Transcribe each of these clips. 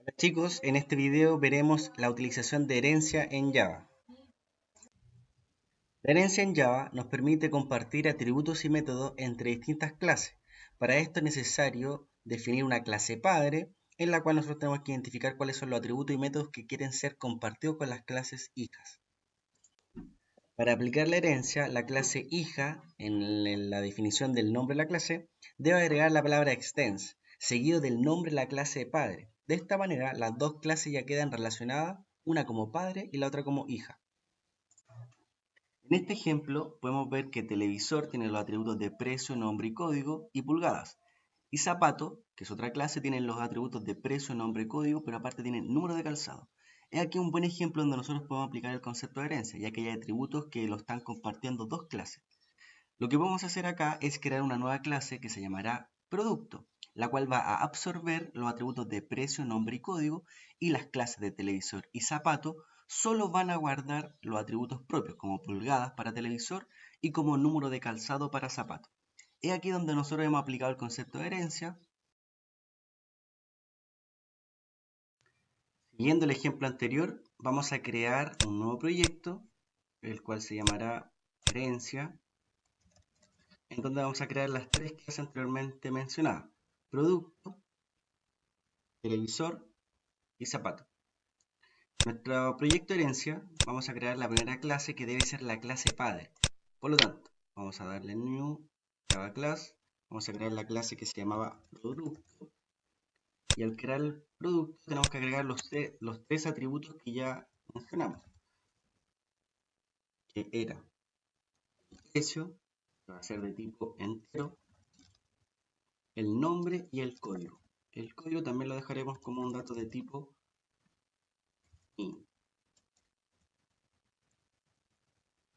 Hola chicos, en este video veremos la utilización de herencia en Java. La herencia en Java nos permite compartir atributos y métodos entre distintas clases. Para esto es necesario definir una clase padre, en la cual nosotros tenemos que identificar cuáles son los atributos y métodos que quieren ser compartidos con las clases hijas. Para aplicar la herencia, la clase hija, en la definición del nombre de la clase, debe agregar la palabra extends, seguido del nombre de la clase padre. De esta manera, las dos clases ya quedan relacionadas, una como padre y la otra como hija. En este ejemplo, podemos ver que televisor tiene los atributos de precio, nombre y código, y pulgadas. Y zapato, que es otra clase, tiene los atributos de precio, nombre y código, pero aparte tiene número de calzado. Es aquí un buen ejemplo donde nosotros podemos aplicar el concepto de herencia, ya que hay atributos que lo están compartiendo dos clases. Lo que vamos a hacer acá es crear una nueva clase que se llamará producto, la cual va a absorber los atributos de precio, nombre y código, y las clases de televisor y zapato solo van a guardar los atributos propios como pulgadas para televisor y como número de calzado para zapato. Es aquí donde nosotros hemos aplicado el concepto de herencia. Siguiendo el ejemplo anterior, vamos a crear un nuevo proyecto, el cual se llamará herencia, en donde vamos a crear las tres clases anteriormente mencionadas: producto, televisor y zapato. Nuestro proyecto herencia, vamos a crear la primera clase que debe ser la clase padre. Por lo tanto, vamos a darle new Java class, vamos a crear la clase que se llamaba producto, y al crear el producto tenemos que agregar los tres atributos que ya mencionamos, que era el precio, que va a ser de tipo entero, el nombre y el código. El código también lo dejaremos como un dato de tipo int.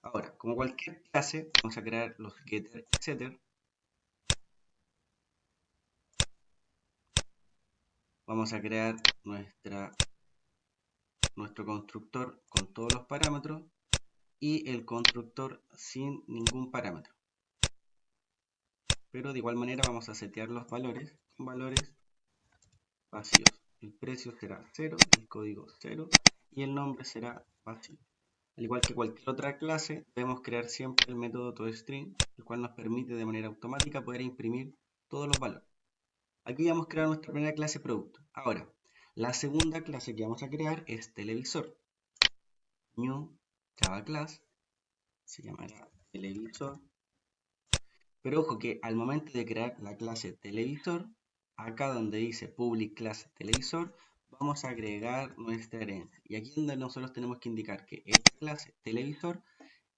Ahora, como cualquier clase, vamos a crear los getter y setter. Vamos a crear nuestro constructor con todos los parámetros y el constructor sin ningún parámetro. Pero de igual manera vamos a setear los valores con valores vacíos. El precio será 0, el código 0 y el nombre será vacío. Al igual que cualquier otra clase, debemos crear siempre el método toString, el cual nos permite de manera automática poder imprimir todos los valores. Aquí ya hemos creado nuestra primera clase producto. Ahora, la segunda clase que vamos a crear es televisor. New Java class, se llamará televisor. Pero ojo que al momento de crear la clase televisor, acá donde dice public class televisor, vamos a agregar nuestra herencia. Y aquí es donde nosotros tenemos que indicar que esta clase televisor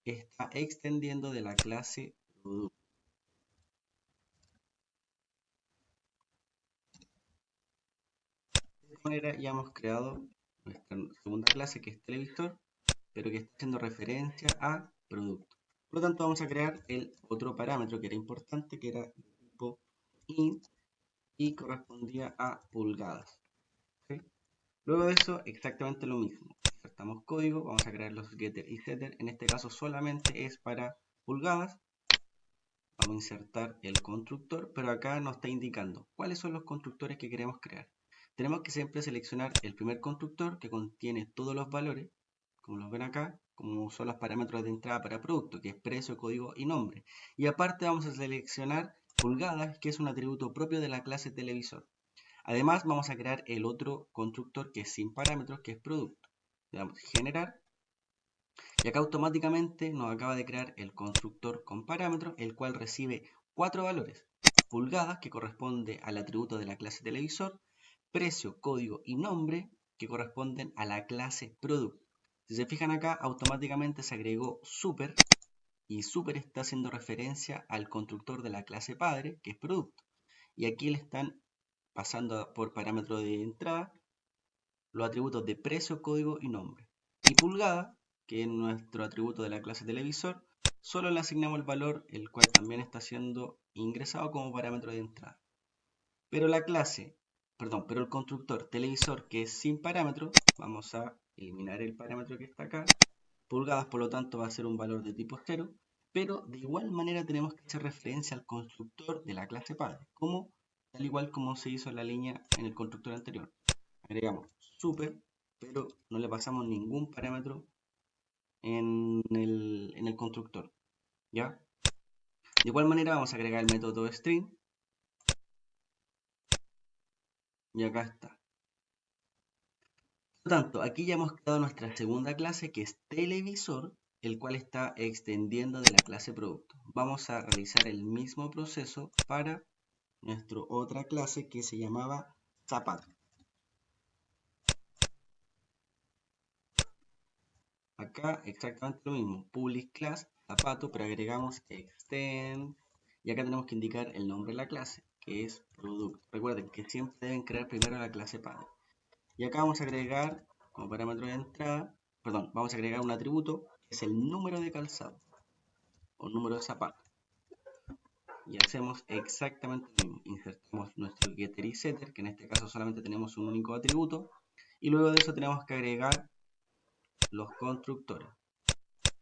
está extendiendo de la clase producto. De esta manera ya hemos creado nuestra segunda clase, que es televisor, pero que está haciendo referencia a producto. Por lo tanto, vamos a crear el otro parámetro que era importante, que era de tipo int y correspondía a pulgadas. ¿Sí? Luego de eso, exactamente lo mismo. Insertamos código, vamos a crear los getter y setter. En este caso solamente es para pulgadas. Vamos a insertar el constructor, pero acá nos está indicando cuáles son los constructores que queremos crear. Tenemos que siempre seleccionar el primer constructor, que contiene todos los valores, como los ven acá, como son los parámetros de entrada para producto, que es precio, código y nombre. Y aparte vamos a seleccionar pulgadas, que es un atributo propio de la clase televisor. Además vamos a crear el otro constructor que es sin parámetros, que es producto. Le damos generar y acá automáticamente nos acaba de crear el constructor con parámetros, el cual recibe 4 valores: pulgadas, que corresponde al atributo de la clase televisor; precio, código y nombre, que corresponden a la clase producto. Si se fijan acá, automáticamente se agregó super, y super está haciendo referencia al constructor de la clase padre, que es producto. Y aquí le están pasando por parámetro de entrada los atributos de precio, código y nombre. Y pulgada, que es nuestro atributo de la clase televisor, solo le asignamos el valor, el cual también está siendo ingresado como parámetro de entrada. Pero pero el constructor televisor, que es sin parámetro, vamos a eliminar el parámetro que está acá. Pulgadas, por lo tanto, va a ser un valor de tipo 0, pero de igual manera tenemos que hacer referencia al constructor de la clase padre, tal igual como se hizo en la línea en el constructor anterior. agregamos super, pero no le pasamos ningún parámetro en el constructor, ¿ya? De igual manera vamos a agregar el método toString, y acá está. Por lo tanto, aquí ya hemos creado nuestra segunda clase, que es televisor, el cual está extendiendo de la clase producto. Vamos a realizar el mismo proceso para nuestra otra clase que se llamaba zapato. Acá exactamente lo mismo, public class, zapato, pero agregamos extend, y acá tenemos que indicar el nombre de la clase, que es producto. Recuerden que siempre deben crear primero la clase padre. Y acá vamos a agregar como parámetro de entrada, perdón, vamos a agregar un atributo, que es el número de calzado, o número de zapato. Y hacemos exactamente lo mismo, insertamos nuestro getter y setter, que en este caso solamente tenemos un único atributo, y luego de eso tenemos que agregar los constructores.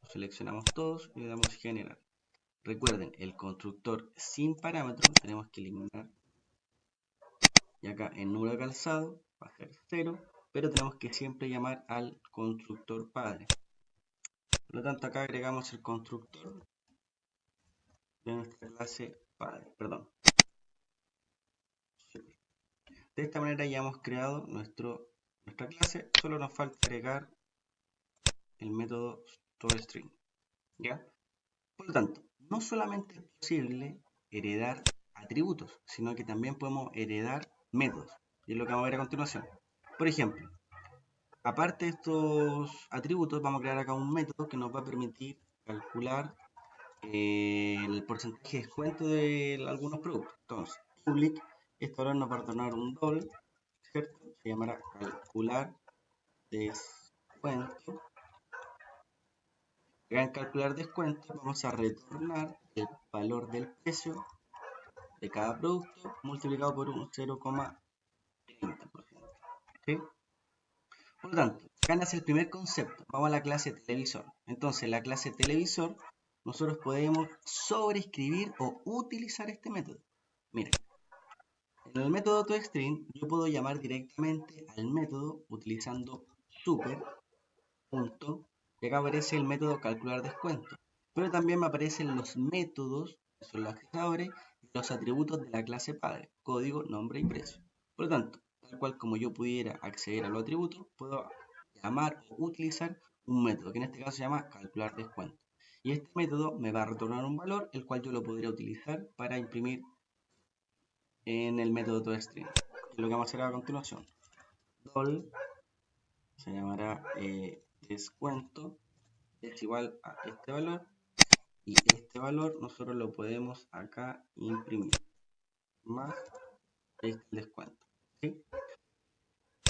Los seleccionamos todos y le damos generar. Recuerden, el constructor sin parámetros tenemos que eliminar. Y acá el número de calzado va a ser 0, pero tenemos que siempre llamar al constructor padre. Por lo tanto, acá agregamos el constructor de nuestra clase padre. Perdón. De esta manera ya hemos creado nuestra clase. Solo nos falta agregar el método toString. ¿Ya? Por lo tanto, no solamente es posible heredar atributos, sino que también podemos heredar métodos. Y es lo que vamos a ver a continuación. Por ejemplo, aparte de estos atributos, vamos a crear acá un método que nos va a permitir calcular el porcentaje de descuento de algunos productos. Entonces, public, este valor nos va a retornar un doble, ¿cierto? Se llamará calcular descuento. Acá en calcular descuento vamos a retornar el valor del precio de cada producto multiplicado por un 0,30%. ¿Sí? Por lo tanto, acá nace el primer concepto. Vamos a la clase televisor. Entonces, la clase televisor, nosotros podemos sobreescribir o utilizar este método. Miren, en el método toString yo puedo llamar directamente al método utilizando super. Y acá aparece el método calcular descuento. Pero también me aparecen los métodos, que son los accesorios, y los atributos de la clase padre, código, nombre y precio. Por lo tanto, tal cual como yo pudiera acceder a los atributos, puedo llamar o utilizar un método, que en este caso se llama calcular descuento. Y este método me va a retornar un valor, el cual yo lo podría utilizar para imprimir en el método toString. Y lo que vamos a hacer a continuación. Dol se llamará descuento es igual a este valor, y este valor nosotros lo podemos acá imprimir más este descuento, ¿sí?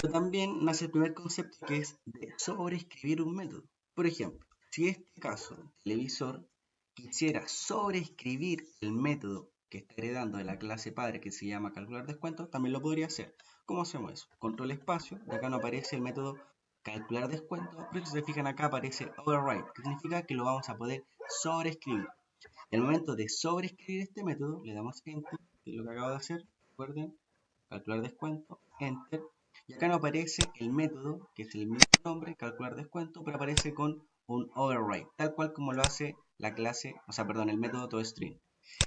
Pero también nace el primer concepto, que es de sobreescribir un método. Por ejemplo, si en este caso el televisor quisiera sobreescribir el método que está heredando de la clase padre, que se llama calcular descuento, también lo podría hacer. ¿Cómo hacemos eso? Control espacio, de acá no aparece el método calcular descuento, pero si se fijan acá aparece override, que significa que lo vamos a poder sobreescribir. En el momento de sobreescribir este método, le damos enter, que es lo que acabo de hacer, recuerden, calcular descuento, enter, y acá no aparece el método, que es el mismo nombre, calcular descuento, pero aparece con un override, tal cual como lo hace la clase, o sea, perdón, el método toString.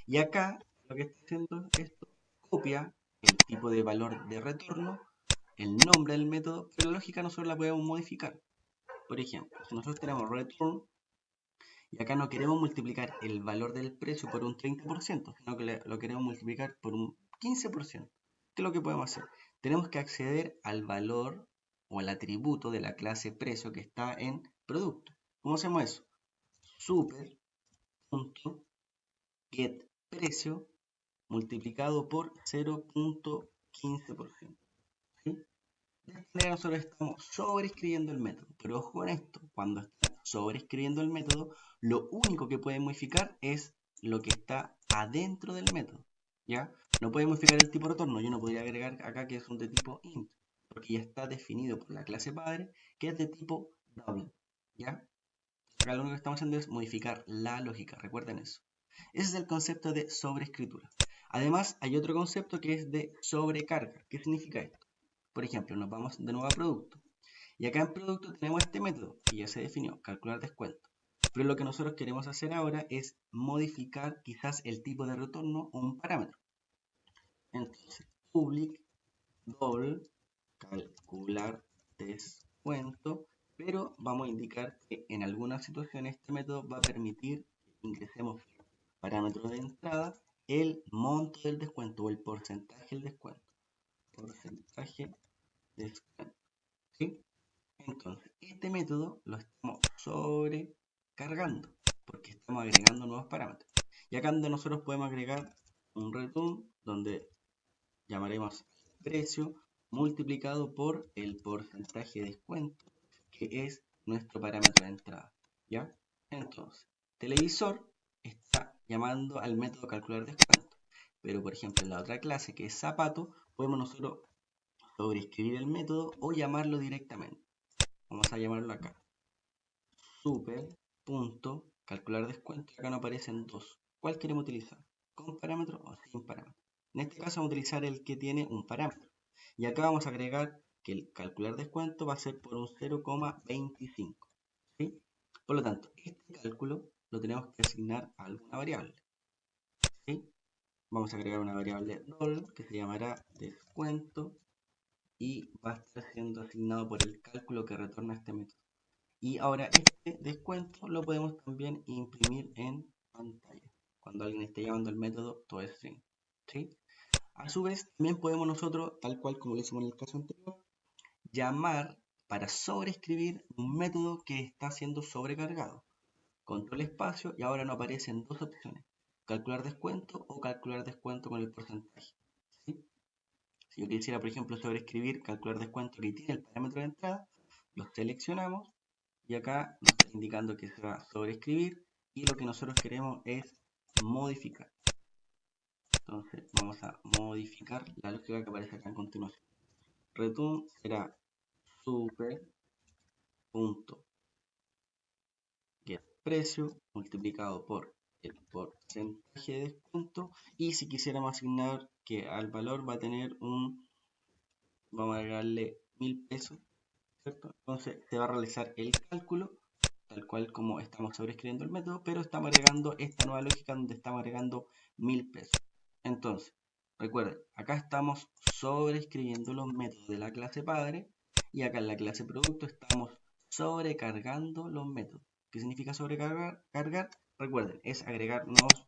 Y acá lo que está haciendo esto, copia el tipo de valor de retorno, el nombre del método, pero la lógica nosotros la podemos modificar. Por ejemplo, si nosotros tenemos return, y acá no queremos multiplicar el valor del precio por un 30%, sino que lo queremos multiplicar por un 15%. ¿Qué es lo que podemos hacer? Tenemos que acceder al valor o al atributo de la clase precio que está en producto. ¿Cómo hacemos eso? Super.getPrecio multiplicado por 0.15%. ¿Sí? De esta manera nosotros estamos sobreescribiendo el método. Pero ojo con esto, cuando estamos sobreescribiendo el método, lo único que puede modificar es lo que está adentro del método. ¿Ya? No puede modificar el tipo de retorno. Yo no podría agregar acá que es un de tipo int, porque ya está definido por la clase padre, que es de tipo double. ¿Ya? Acá lo único que estamos haciendo es modificar la lógica. Recuerden eso. Ese es el concepto de sobreescritura. Además, hay otro concepto que es de sobrecarga. ¿Qué significa esto? Por ejemplo, nos vamos de nuevo a producto. Y acá en producto tenemos este método que ya se definió, calcular descuento. Pero lo que nosotros queremos hacer ahora es modificar quizás el tipo de retorno o un parámetro. Entonces, public double calcular descuento, pero vamos a indicar que en algunas situaciones este método va a permitir que ingresemos parámetro de entrada el monto del descuento o el porcentaje del descuento. Porcentaje de descuento. ¿Sí? Entonces, este método lo estamos sobrecargando porque estamos agregando nuevos parámetros. Y acá donde nosotros podemos agregar un return donde llamaremos precio multiplicado por el porcentaje de descuento, que es nuestro parámetro de entrada. ¿Ya? Entonces, televisor está llamando al método calcular descuento. Pero, por ejemplo, en la otra clase, que es zapato, podemos nosotros sobreescribir el método o llamarlo directamente. Vamos a llamarlo acá. Super.calcular descuento. Acá nos aparecen dos. ¿Cuál queremos utilizar? ¿Con parámetro o sin parámetro? En este caso vamos a utilizar el que tiene un parámetro. Y acá vamos a agregar que el calcular descuento va a ser por un 0,25. ¿Sí? Por lo tanto, este cálculo lo tenemos que asignar a alguna variable. ¿Sí? Vamos a agregar una variable roll que se llamará descuento y va a estar siendo asignado por el cálculo que retorna este método. Y ahora este descuento lo podemos también imprimir en pantalla cuando alguien esté llamando el método toString. ¿Sí? A su vez, también podemos nosotros, tal cual como lo hicimos en el caso anterior, llamar para sobreescribir un método que está siendo sobrecargado. Control espacio y ahora nos aparecen dos opciones, calcular descuento o calcular descuento con el porcentaje. ¿Sí? Si yo quisiera, por ejemplo, sobreescribir calcular descuento que tiene el parámetro de entrada, lo seleccionamos y acá nos está indicando que se va a sobreescribir y lo que nosotros queremos es modificar. Entonces vamos a modificar la lógica que aparece acá en continuación. Return será super.getPrecio multiplicado por el porcentaje de descuento y si quisiéramos asignar que al valor va a tener vamos a agregarle 1000 pesos, ¿cierto? Entonces se va a realizar el cálculo tal cual como estamos sobreescribiendo el método, pero estamos agregando esta nueva lógica donde estamos agregando 1000 pesos. Entonces, recuerden, acá estamos sobreescribiendo los métodos de la clase padre y acá en la clase producto estamos sobrecargando los métodos. ¿Qué significa sobrecargar? Recuerden, es agregar nuevos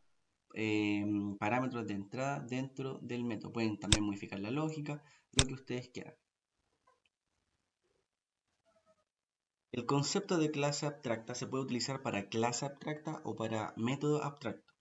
parámetros de entrada dentro del método. Pueden también modificar la lógica, lo que ustedes quieran. El concepto de clase abstracta se puede utilizar para clase abstracta o para método abstracto.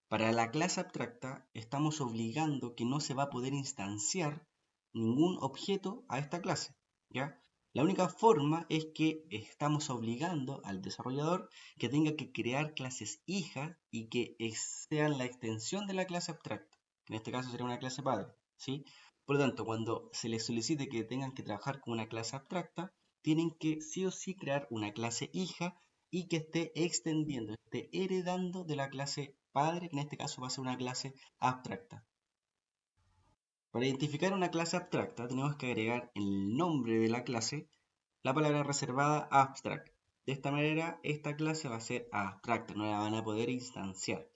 Para la clase abstracta estamos obligando que no se va a poder instanciar ningún objeto a esta clase, ¿ya? La única forma es que estamos obligando al desarrollador que tenga que crear clases hija y que sean la extensión de la clase abstracta, que en este caso será una clase padre, ¿sí? Por lo tanto, cuando se les solicite que tengan que trabajar con una clase abstracta, tienen que sí o sí crear una clase hija y que esté extendiendo, esté heredando de la clase padre, que en este caso va a ser una clase abstracta. Para identificar una clase abstracta tenemos que agregar en el nombre de la clase la palabra reservada abstract. De esta manera esta clase va a ser abstracta, no la van a poder instanciar.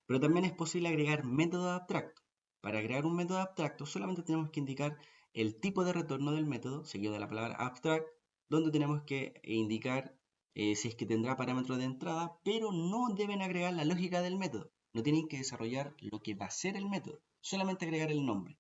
Pero también es posible agregar método abstracto. Para crear un método abstracto solamente tenemos que indicar el tipo de retorno del método, seguido de la palabra abstract, donde tenemos que indicar si es que tendrá parámetros de entrada, pero no deben agregar la lógica del método. No tienen que desarrollar lo que va a ser el método, solamente agregar el nombre.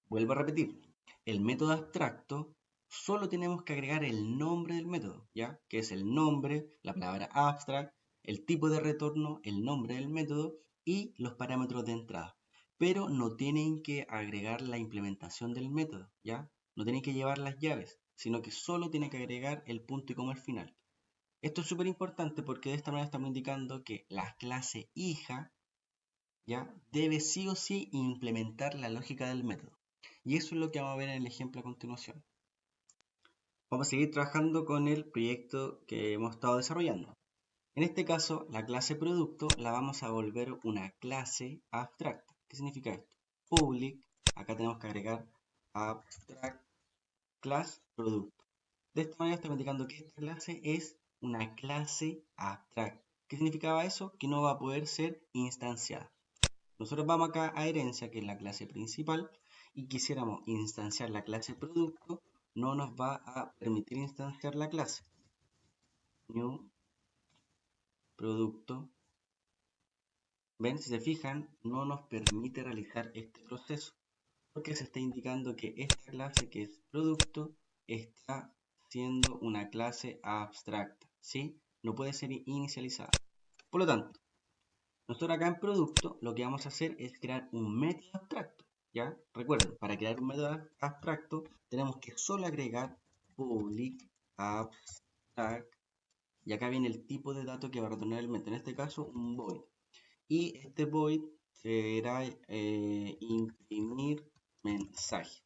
Vuelvo a repetir, el método abstracto solo tenemos que agregar el nombre del método, ¿ya? Que es el nombre, la palabra abstract, el tipo de retorno, el nombre del método y los parámetros de entrada. Pero no tienen que agregar la implementación del método, ¿ya? No tienen que llevar las llaves, sino que solo tienen que agregar el punto y coma al final. Esto es súper importante porque de esta manera estamos indicando que la clase hija, ¿ya? Debe sí o sí implementar la lógica del método. Y eso es lo que vamos a ver en el ejemplo a continuación. Vamos a seguir trabajando con el proyecto que hemos estado desarrollando. En este caso, la clase producto la vamos a volver una clase abstracta. ¿Qué significa esto? Public, acá tenemos que agregar abstract class producto. De esta manera estamos indicando que esta clase es una clase abstracta. ¿Qué significaba eso? Que no va a poder ser instanciada. Nosotros vamos acá a herencia, que es la clase principal, y quisiéramos instanciar la clase producto, no nos va a permitir instanciar la clase. New producto. Ven, si se fijan, no nos permite realizar este proceso, porque se está indicando que esta clase que es producto está siendo una clase abstracta, ¿sí? No puede ser inicializada. Por lo tanto, nosotros acá en producto lo que vamos a hacer es crear un método abstracto, ¿ya? Recuerden, para crear un método abstracto tenemos que solo agregar public abstract, y acá viene el tipo de dato que va a retornar el método, en este caso un void. Y este void será imprimir mensaje.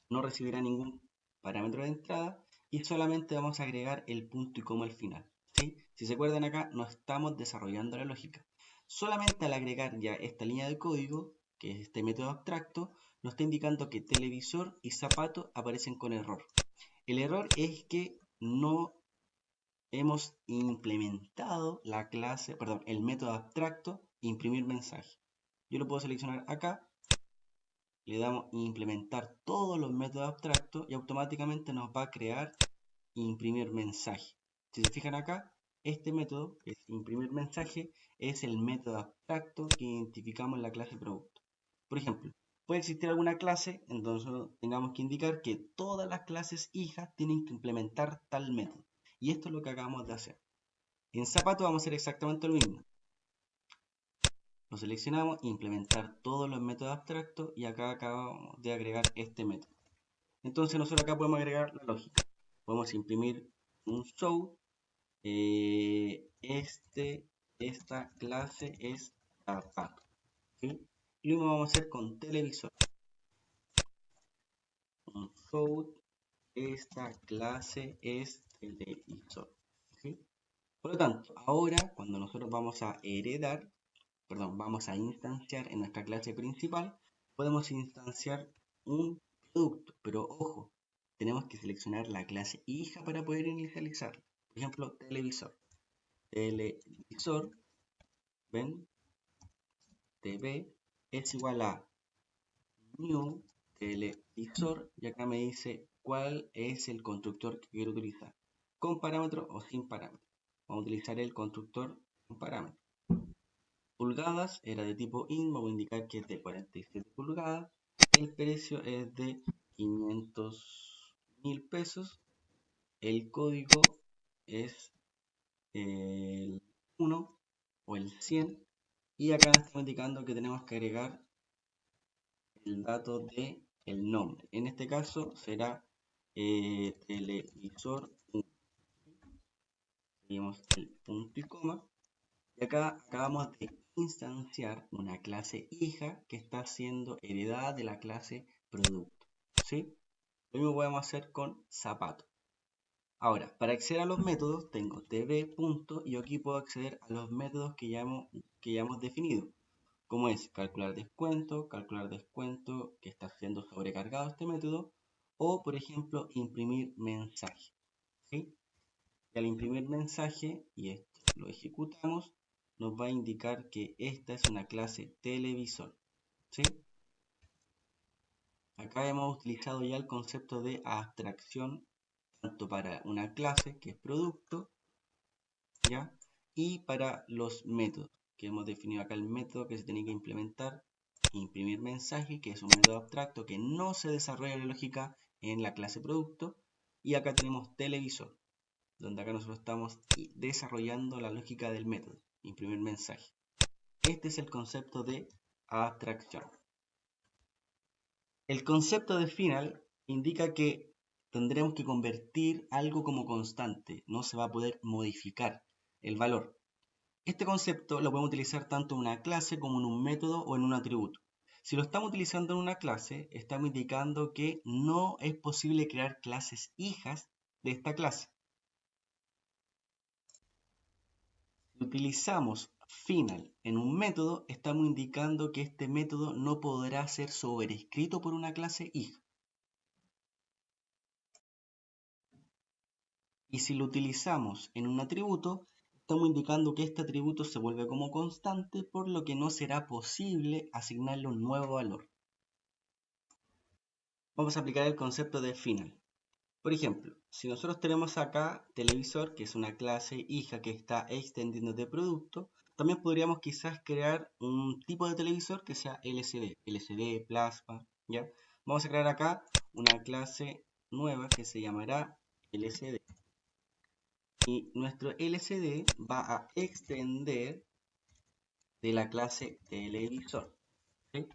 No recibirá ningún parámetro de entrada y solamente vamos a agregar el punto y coma al final, ¿sí? Si se acuerdan acá, no estamos desarrollando la lógica. Solamente al agregar ya esta línea de código, que es este método abstracto, nos está indicando que televisor y zapato aparecen con error. El error es que no hemos implementado la clase, perdón, el método abstracto imprimir mensaje. Yo lo puedo seleccionar acá, le damos implementar todos los métodos abstractos y automáticamente nos va a crear imprimir mensaje. Si se fijan acá, este método, que es imprimir mensaje, es el método abstracto que identificamos en la clase producto. Por ejemplo, puede existir alguna clase en donde tengamos que indicar que todas las clases hijas tienen que implementar tal método. Y esto es lo que acabamos de hacer. En zapato vamos a hacer exactamente lo mismo. Lo seleccionamos, implementar todos los métodos abstractos y acá acabamos de agregar este método. Entonces nosotros acá podemos agregar la lógica. Podemos imprimir un show. Esta clase es zapato, ¿sí? Y lo mismo vamos a hacer con televisor. Un show. Esta clase es televisor, ¿sí? Por lo tanto, ahora cuando nosotros vamos a heredar, perdón, vamos a instanciar en nuestra clase principal, podemos instanciar un producto, pero ojo, tenemos que seleccionar la clase hija para poder inicializar. Por ejemplo, televisor. Televisor, ven, TV es igual a new televisor y acá me dice cuál es el constructor que quiero utilizar, con parámetro o sin parámetro. Vamos a utilizar el constructor con parámetro. Pulgadas era de tipo int, vamos a indicar que es de 47 pulgadas. El precio es de 500.000 pesos. El código es el 1 o el 100. Y acá nos está indicando que tenemos que agregar el dato de el nombre. En este caso será televisor 1. Seguimos el punto y coma. Y acá acabamos de instanciar una clase hija que está siendo heredada de la clase producto, ¿sí? Lo mismo podemos hacer con zapato. Ahora, para acceder a los métodos tengo tv punto y aquí puedo acceder a los métodos que ya hemos definido, como es calcular descuento que está siendo sobrecargado este método, o por ejemplo imprimir mensaje, ¿sí? Y al imprimir mensaje, y esto lo ejecutamos, nos va a indicar que esta es una clase televisor, ¿sí? Acá hemos utilizado ya el concepto de abstracción tanto para una clase que es producto, ¿ya? Y para los métodos, que hemos definido acá el método que se tiene que implementar, imprimir mensaje, que es un método abstracto que no se desarrolla la lógica en la clase producto, y acá tenemos televisor, donde acá nosotros estamos desarrollando la lógica del método, imprimir mensaje. Este es el concepto de abstracción. El concepto de final indica que tendremos que convertir algo como constante, no se va a poder modificar el valor. Este concepto lo podemos utilizar tanto en una clase como en un método o en un atributo. Si lo estamos utilizando en una clase, estamos indicando que no es posible crear clases hijas de esta clase. Si utilizamos final en un método, estamos indicando que este método no podrá ser sobrescrito por una clase hija. Y si lo utilizamos en un atributo, estamos indicando que este atributo se vuelve como constante, por lo que no será posible asignarle un nuevo valor. Vamos a aplicar el concepto de final. Por ejemplo, si nosotros tenemos acá televisor, que es una clase hija que está extendiendo de producto, también podríamos quizás crear un tipo de televisor que sea LCD, plasma, ¿ya? Vamos a crear acá una clase nueva que se llamará LCD. Y nuestro LCD va a extender de la clase televisor, ¿sí?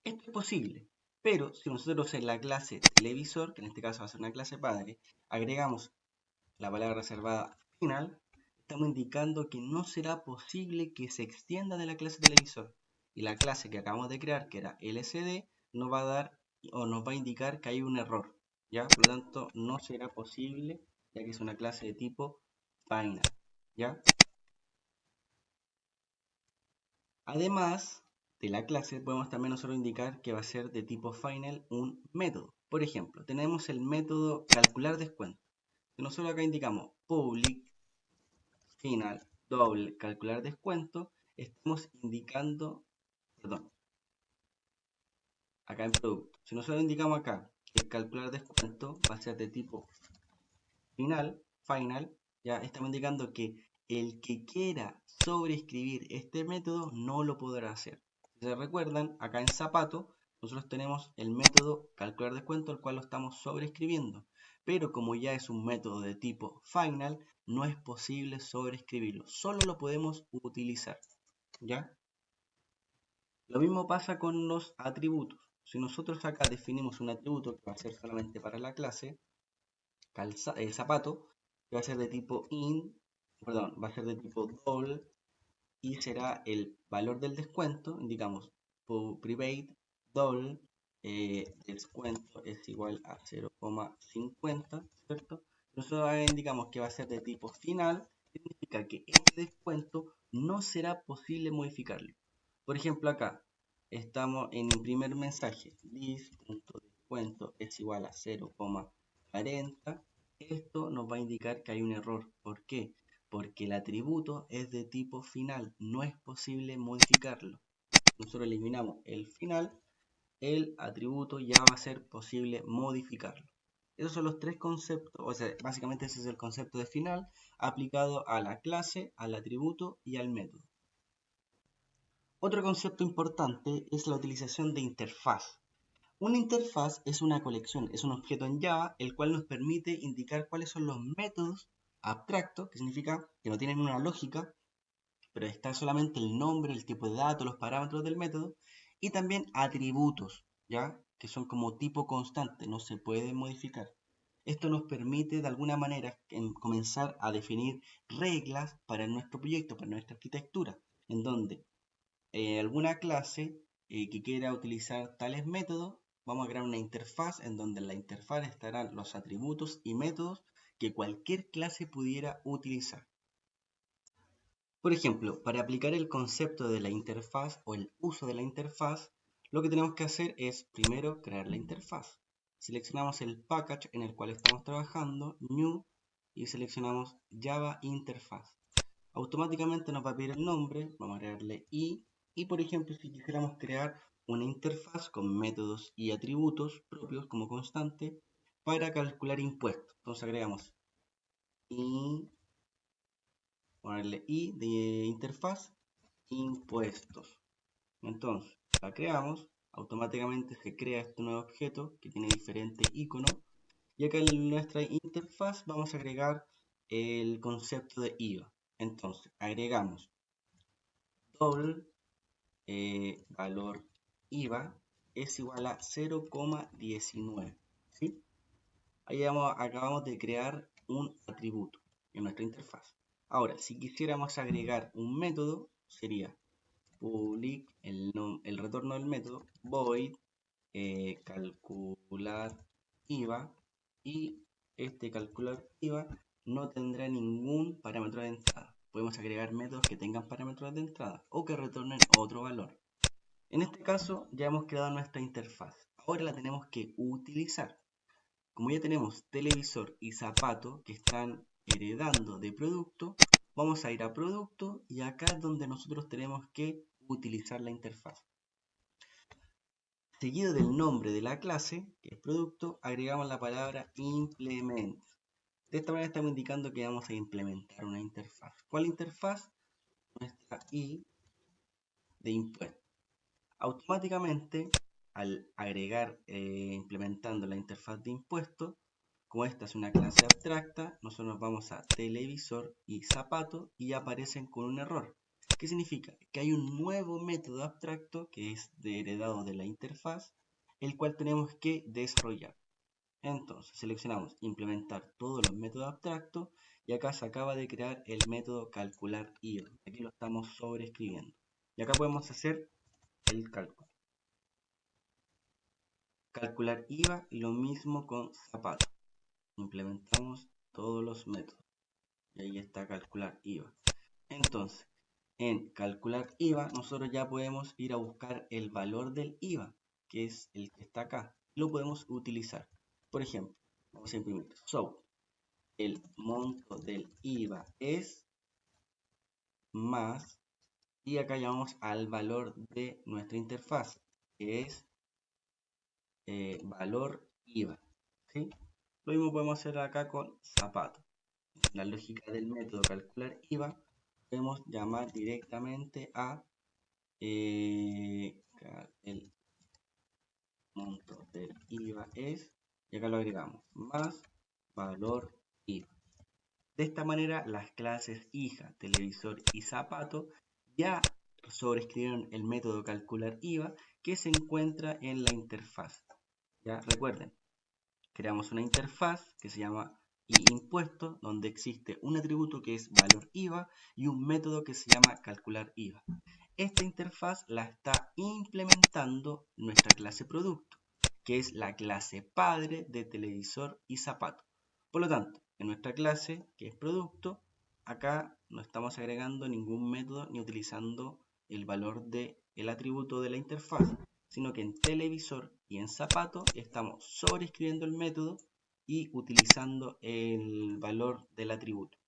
Esto es posible, pero si nosotros en la clase televisor, que en este caso va a ser una clase padre, agregamos la palabra reservada final, estamos indicando que no será posible que se extienda de la clase televisor. Y la clase que acabamos de crear, que era LCD, nos va a dar o nos va a indicar que hay un error, ¿ya? Por lo tanto, no será posible, ya que es una clase de tipo final, ¿ya? Además de la clase, podemos también nosotros indicar que va a ser de tipo final un método. Por ejemplo, tenemos el método calcular descuento. Si nosotros acá indicamos public final doble calcular descuento, estamos indicando, perdón, acá en producto. Si nosotros indicamos acá que calcular descuento va a ser de tipo final, ya estamos indicando que el que quiera sobreescribir este método no lo podrá hacer. Si se recuerdan, acá en zapato, nosotros tenemos el método calcular descuento, el cual lo estamos sobreescribiendo. Pero como ya es un método de tipo final, no es posible sobreescribirlo. Solo lo podemos utilizar, ¿ya? Lo mismo pasa con los atributos. Si nosotros acá definimos un atributo que va a ser solamente para la clase, zapato, que va a ser de tipo va a ser de tipo doll y será el valor del descuento, indicamos private doll, descuento es igual a 0,50, ¿cierto? Nosotros indicamos que va a ser de tipo final, significa que este descuento no será posible modificarlo. Por ejemplo, acá estamos en el primer mensaje, this.descuento es igual a 0,40. Esto nos va a indicar que hay un error. ¿Por qué? Porque el atributo es de tipo final, no es posible modificarlo. Nosotros eliminamos el final, el atributo ya va a ser posible modificarlo. Esos son los tres conceptos, o sea, básicamente ese es el concepto de final aplicado a la clase, al atributo y al método. Otro concepto importante es la utilización de interfaz. Una interfaz es una colección, es un objeto en Java, el cual nos permite indicar cuáles son los métodos abstractos, que significa que no tienen una lógica, pero está solamente el nombre, el tipo de datos, los parámetros del método, y también atributos, ¿ya? Que son como tipo constante, no se pueden modificar. Esto nos permite de alguna manera comenzar a definir reglas para nuestro proyecto, para nuestra arquitectura, en donde alguna clase que quiera utilizar tales métodos, vamos a crear una interfaz en donde en la interfaz estarán los atributos y métodos que cualquier clase pudiera utilizar. Por ejemplo, para aplicar el concepto de la interfaz o el uso de la interfaz, lo que tenemos que hacer es primero crear la interfaz. Seleccionamos el package en el cual estamos trabajando, New, y seleccionamos Java Interface. Automáticamente nos va a pedir el nombre, vamos a agregarle y por ejemplo si quisiéramos crear una interfaz con métodos y atributos propios como constante para calcular impuestos. Entonces agregamos y, ponerle i de interfaz, impuestos. Entonces la creamos, automáticamente se crea este nuevo objeto que tiene diferentes iconos y acá en nuestra interfaz vamos a agregar el concepto de IVA. Entonces agregamos doble valor IVA es igual a 0,19, ¿sí? Ahí acabamos de crear un atributo en nuestra interfaz. Ahora, si quisiéramos agregar un método, sería public, el retorno del método, void, calcular IVA, y este calcular IVA no tendrá ningún parámetro de entrada. podemos agregar métodos que tengan parámetros de entrada o que retornen otro valor. En este caso ya hemos creado nuestra interfaz. Ahora la tenemos que utilizar. Como ya tenemos televisor y zapato que están heredando de producto, vamos a ir a producto y acá es donde nosotros tenemos que utilizar la interfaz. Seguido del nombre de la clase, que es producto, agregamos la palabra implement. De esta manera estamos indicando que vamos a implementar una interfaz. ¿Cuál interfaz? Nuestra I de impuesto. Automáticamente, al agregar, implementando la interfaz de impuesto, como esta es una clase abstracta, nosotros nos vamos a televisor y zapato y aparecen con un error. ¿Qué significa? Que hay un nuevo método abstracto que es heredado de la interfaz, el cual tenemos que desarrollar. Entonces seleccionamos implementar todos los métodos abstractos y acá se acaba de crear el método calcular IVA. Aquí lo estamos sobreescribiendo. Y acá podemos hacer el cálculo. Calcular IVA y lo mismo con zapato. Implementamos todos los métodos. Y ahí está calcular IVA. Entonces, en calcular IVA, nosotros ya podemos ir a buscar el valor del IVA, que es el que está acá. Lo podemos utilizar. Por ejemplo, vamos a imprimir. So, el monto del IVA es más, y acá llamamos al valor de nuestra interfaz, que es valor IVA. ¿Sí? Lo mismo podemos hacer acá con zapato. La lógica del método calcular IVA, podemos llamar directamente a el monto del IVA es, y acá lo agregamos, más valor IVA. De esta manera las clases hija, televisor y zapato ya sobreescribieron el método calcular IVA que se encuentra en la interfaz. Ya recuerden, creamos una interfaz que se llama impuesto, donde existe un atributo que es valor IVA y un método que se llama calcular IVA. Esta interfaz la está implementando nuestra clase producto, que es la clase padre de televisor y zapato. Por lo tanto, en nuestra clase, que es producto, acá no estamos agregando ningún método ni utilizando el valor del atributo de la interfaz, sino que en televisor y en zapato estamos sobreescribiendo el método y utilizando el valor del atributo.